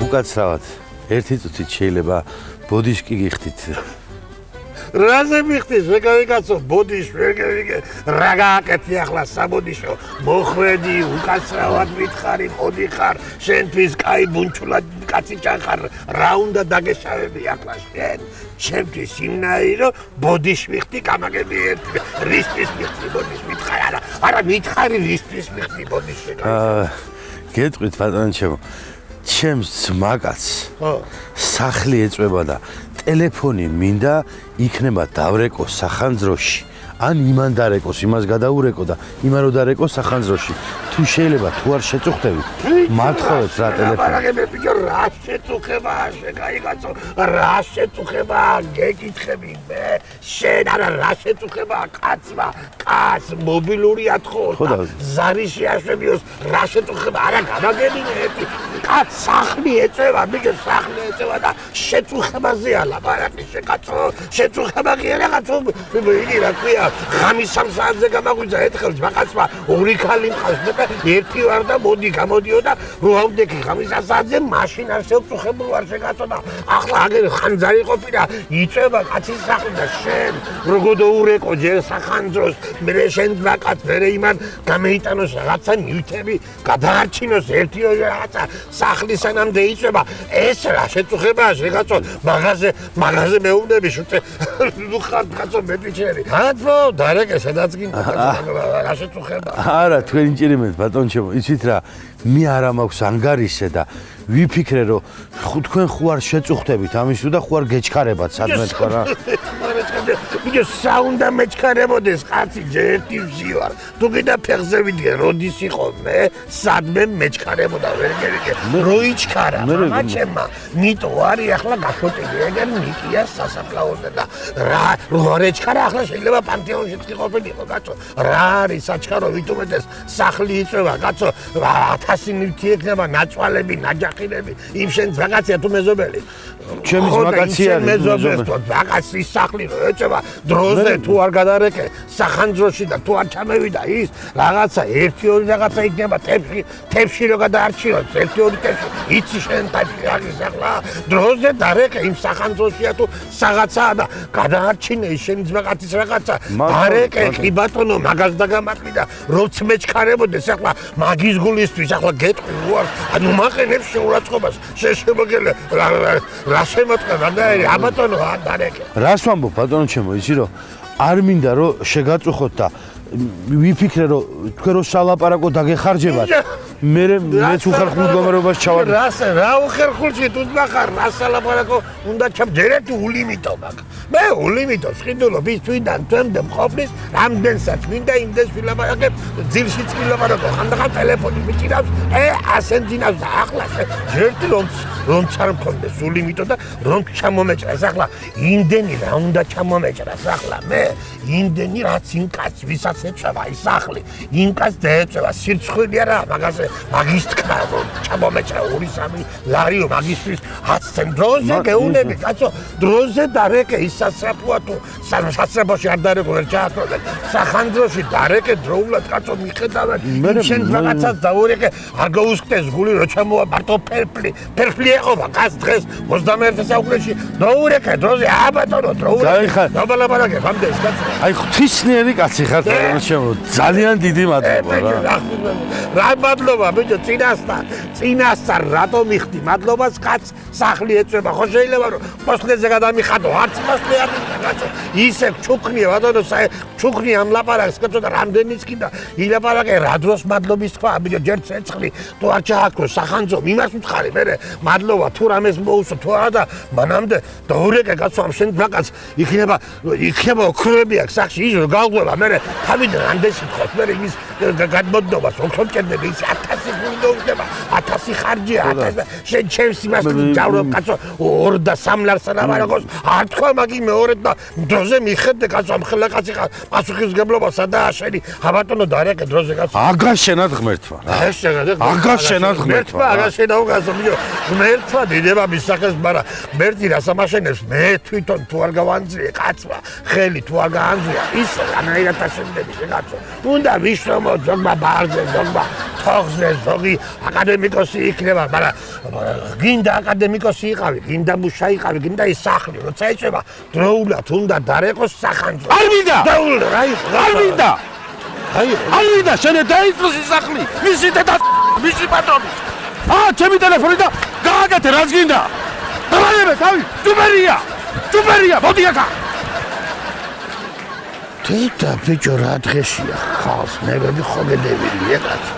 უკაცრავად ერთი წუთით შეიძლება ბოდიშკი გიხდით. რაზე მიხდის ვეგავიკაცო ბოდიშ ვეგავიკე რა გააკეთე ახლა საბოდიშო მოხვედი უკაცრავად მითხარი მოდიხარ შენთვის კაი ბუნჩულად კაცი ჭახარ რა უნდა დაგეშავები ახლა შენ შენთვის იმნაირო ბოდიშ მიხდი გამაგები ერთი რისთვის მიხდი ბოდიშ მითხარ არა მითხარი რისთვის მიხდი ბოდიშ გეტყვით ბატონო ჩემო ჩემს მაგაც სახლი ეწვება და ტელეფონი მინდა იქნება დავრეკო სახანძროში ან იმან დარეკოს იმას გადაურეკო და იმან რო დარეკო სახანძროში თუ შეიძლება თუ არ შეწუხდები მათხოვეთ რა ტელეფონი ბიჭო რა შეწუხება შეგაიგაცო რა შეწუხება გეკითხები მე შენ არა რა შეწუხება კაცმა კაც მობილური ათხოვ ზარი შეაშვებიოს რა შეწუხება არა გამაგებინე ერთი კაც სახლი ეწევა ბიჭო სახლი ეწევა და შეწუხებაზეა ლაპარაკი შეკაცო შეწუხება კი რაღაცო იგი რა ქვია ხამის 3 საათზე გამაგვიძა ერთხელ ჯვაკაცმა ორი ქალი მყავს და ერთი ვარ და მოდი გამოდიო და რო ავდექი ხამის 3 საათზე მაშინ არ შევწუხებულ არ შეგაცო და ახლა აგერ ხანძარი ყოფილა იწება კაცის სახლი და შენ როგორ დაურეკო ჯერ სახანძროს მე შენ ჯვაკაც მე იმან გამეიტანოს რაღაცა ნივთები გადაარჩინოს ერთი ორი რაღაცა სახლის სანამდე იწება ეს რა შეწუხებაა შეგაცო მაღაზე მეუბნები შუწე ნუ ხარ კაცო მეტიჩერი ათო დარეკე სადაც გინდა რა შეწუხება არა თქვენი ჭირიმეთ ბატონჩემო იცით რა მე არა მაქვს ანგარიშე და ვიფიქრე რომ თქვენ ხო არ შეწუხდებით ამის თუ და ხო არ გეჩქარებათ სადმე თქვა რა ბიჭო საუნდა მეჩქარებოდეს კაცი ერთი ვზივარ თუ კიდე ფეხზე ვიდგე როდის იყო მე სადმე მეჩქარებოდა ვერ გერიგე რო იჩქარა მაჩემა ნიტო არის ახლა გაშოტილი ეგერ ნიტია სასაფლაოზე და რა რო ეჩქარა ახლა შეიძლება პანთეონში ყოფილიყო კაცო რა არის საჩქარო ვიტუმედეს სახლი იწევა კაცო 1000 ნივთი ექნება ნაცვალები ნაჯახილები იმ შენ რაღაცია თუ მეზობელი ჩემს ვაკაცია მეზობელს ვაკაცის სახლი რო ეწევა დროზე თუ არ გადარეკე სახანძროში და თუ არ ჩამევიდა ის რაღაცა ერთი ორი რაღაცა იქნება თებში რო გადაარჩიოს ერთი ორი თებში იცი შენ თებში არის ახლა დროზე დარეკე იმ სახანძროშია თუ რაღაცაა და გადაარჩინე ის შენ ვაკაცის რაღაცა დარეკე კი ბატონო მაგას დაგამატლი და როც მეჩქარებოდეს ახლა მაგის გულისთვის ახლა გეტყვი უარ ანუ მაყენებს შეურაცხყოფას შეშემოგელე რა შემოწყება და აბატონო არ დარეკე რას ვამბობ ბატონო ჩემო იცი რომ არ მინდა რომ შეგაწუხოთ და ვიფიქრე რომ თქვენ რო სალაპარაკო დაგეხარჯებათ მეც უხერხულ მდგომარეობას ჩავარდი რა უხერხულში თუ ნახარ რა სალაპარაკო უნდა ჩამჯერეთ ულიმიტო მაგ მე ულიმიტო სყიდულობ ის თვიდან თემდე მყოფნის რამდენსაც მინდა იმდეს ვილაპარაკებ ძილშიც ვილაპარაკო ხანდახან ტელეფონი მიჭირავს ასენძინავს და ახლა ჯერტი რომ არ მქონდეს ულიმიტო და რომ ჩამომეჭრას ახლა იმდენი რა უნდა ჩამომეჭრას ახლა მე იმდენი რაც იმ კაცს ვისაც ეწევა ის სახლი იმ კაცს დაეწევა სირცხვილი არა მაგაზე მაგის თქვა რომ ჩამომეჭრა 2-3 ლარიო მაგისთვის 10 ცენტ დროზე გეუნები კაცო დროზე დარეკე ის სასაფლოა თუ სასაფლოში არ დარეკო ვერ ჩაასწორე სახანძროში დარეკე დროულად კაცო მიხედავენ შენ რაღაცას დაურეკე არ გაუსკდეს გული რო ჩამოვა მარტო ფერფლი ეყობა კაც დღეს 21 საუკუნეში დაურეკე დროზე აბატონო დროულად დაბალაბარაკე გამდეს კაცო აი ღვთისმიერი კაცი ხარ ბატონო ჩემო ძალიან დიდი მადლობა რა მადლობა ბიჭო წინასწარ რატო მიხდი მადლობას კაც სახლი ეწევა ხო შეიძლება რომ პოსტლეზე გადამიხადო არც პოსტლე არ მიხადო ისე ჩუქნია ბატონო ჩუქნია ამ ლაპარაკს კაცო და რამდენიც კიდე ილაპარაკე რა დროს მადლობის თქვა ბიჭო ჯერ ცეცხლი თუ არ ჩააქრო სახანძო იმას უთხარი მე მადლობა თუ რამეს მოუსო თუ არა და მანამდე დაურეკე კაცო ამ შენ ბაკაც იქნება ოქროები აქვს სახში ის რომ გავღვევა მე თავიდან ამდენი თქოს მე იმის გადმოდნობას ოქროჭედები ის 1000 გული დაუდება 1000 ხარჯია 1000 შენ ჩემს იმას ჯავრო კაცო 2 და 3 ლარს ლაპარაკოს არ თქვა მაგი მეორე და დროზე მიხედე კაცო ამ ხელა კაცი ხარ პასუხისგებლობა სადაა შენი აბატონო დარეკე დროზე კაცო აგაშენად ღმერთმა აგაშენად ღმერთმა აგაშენა უკაცო მიო ღმერთმა დიდება მისახეს მაგრამ ღმერთი რას ამაშენებს მე თვითონ თუ არ გავანძრიე კაცმა ხელი თუ არ გაანძრია ის რანაირად აშენდები კაცო უნდა ვიშრომო ზოგმა ბარზე ზოგმა თოხზე ზოგი აკადემიკოსი იქნება, მაგრამ გინდა აკადემიკოსი იყავი, გინდა მუშა იყავი, გინდა ის სახლი, როცა ეჭება, დროულად უნდა დარეკოს სახანძრო. არ მინდა! არ მინდა! არ მინდა, შენ დაიწოს ის სახლი, მისი დედა, მისი პატრონი. ჩემი ტელეფონი და გააკეთე, რაც გინდა. დავალებე, თავი, ჯუბერია, მოდი აქა. დედა ბიჭო რა დღესია ხალს მე მე ხოგედევილია კაცო